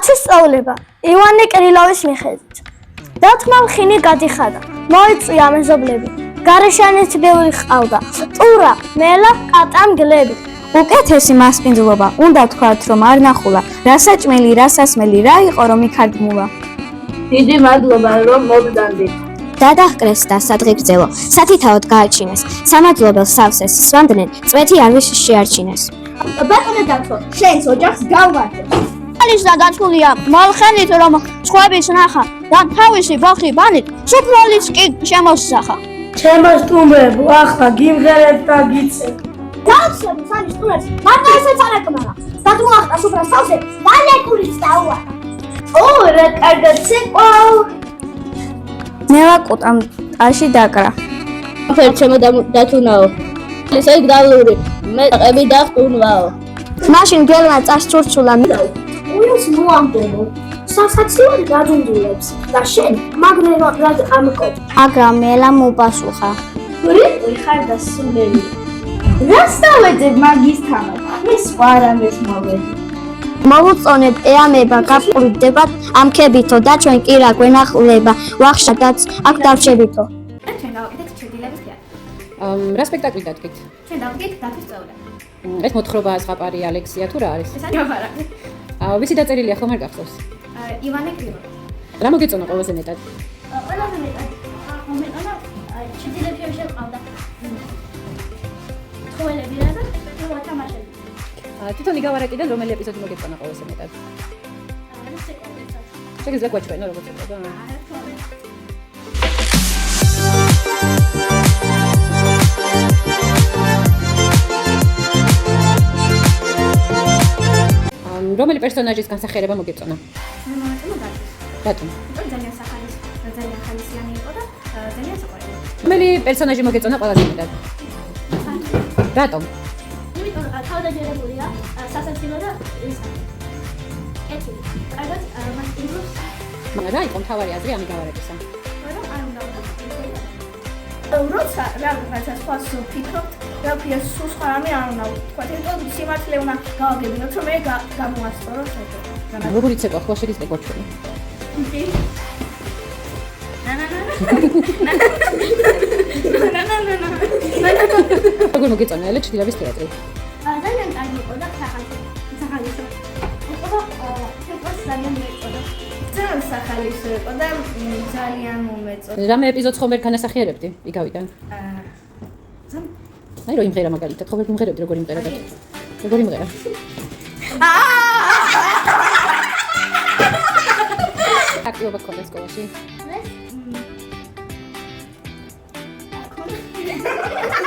კაცის სწავლება ივანე კრილოვის მიხედვით. დათმა მხინი გადიხადა, მოიწვია მეზობლები, გარეშანით ბევრი ჰყავდა, ტურა, მელა, კატა მგლები. უკეთესი მასპინძლობა, უნდა თქვათ, რომ არ ნახულა, რა საჭმელი, რა სასმელი, რა იყო რომ იქარგმულა. დიდი მადლობა რომ მოგდანდით. დადაჰკრეს და სადღეგრძელო, სათითაოდ გააჩინეს, სამადლობელ სავსეს სვამდნენ, წვეთი არვის შეარჩინეს. ბატონო დათო, შენს ოჯახს გავვარდე. ის და დათულია მალხენით რომ სხვების ნახა და თავისი ბავშვი ბანით სუფროლის კი შემოსახა. ჩემო სტუმრებო, ახლა გიმღერებ და გიცე. დავსვები სანის სტუმრებს, მარტო ესეც არ აკმარა. დათმოახტა სუფრას სავსე, დალეკულიც დაუარა. რა კარგად ცეკვავ. ნელაკუტამ ტაში დაკრა. ფერ ჩემო დათუნაო. ესე გდავლური, მე ყები დახტუნვაო. მაშინ გელმა წასწურცულა. უილს მოამდენო, სასაცილოდ გადუნდულებს და შენ მაგრერად ამკობ. აგრა მელა მოპასუხა. რიტყვი ხარ და სულელი. რას დავეძებ მაგის თამარ? ეს ვარამეს მოვედი. მოვუწონეთ ეამება გაფყურდებათ ამქებითო და ჩვენ კი რა გვენახულება ვახშადაც აქ დავშებითო. ჩვენ დავაკეთეთ ჩრდილების თეატრი. რა სპექტაკლი დადგით? ჩვენ დავკეთეთ დათვის წვეულები. ეს მოთხრობა ზღაპარი ალექსია თუ რა არის? ეს არის ვარაგი. ვიცი დაწერილია ხომ არ გახსოვს? ივანე კრილოვი. რა მოგეწონა ყველაზე მეტად? ყველაზე მეტად მომეწონა ჩრდილებში შეყავდა. თხოველები რა და თამაშები. თვითონ იგავარაკიდან რომელი ეპიზოდი მოგეწონა ყველაზე მეტად? შეგიძლია გვაჩვენო როგორც ეწოდა? რომელი პერსონაჟის განსახიერება მოგეწონა? მე მომეწონა დათვის. რატომ? ძალიან ხალისიანი იყო და ძალიან საყვარელი. რომელი პერსონაჟი მოგეწონა ყველაზე მეტად? რატომ? იმიტომ რომ თავდაჯერებულია სასაცილო და ის ეთილი. კარგად მას იგებს. მაგრამ რა იყო მთავარი აზრი ამ იგავარებისა? რომ არ უნდა როცა რაღაცა სხვას ვფიქრობთ, რა სულ სხვა რამე არ უნდა ვთქვათ, იმიტომ სიმართლე უნდა გავაგებინოთ, რომ მე გამოვასწოროთ ეს. როგორ იცეკვა, ხო შეგიძლია გვაჩვენო? როგორ მოგეწონა ელე ჩრდილების თეატრი? ძალიან კარგი იყო და სახალისო. იყო თეატრს ძალიან მეწოდა. ძალიან სახალისო იყო და ძალიან მომეწოდა. რამე ეპიზოდს ხომ ვერ განასახიერებდი იგავიდან? აი რო იმღერა მაგალითად, ხო ვერ იმღერებდი როგორ იმღერა და როგორ იმღერა? აქტიობა გქონდა სკოლაში? ეს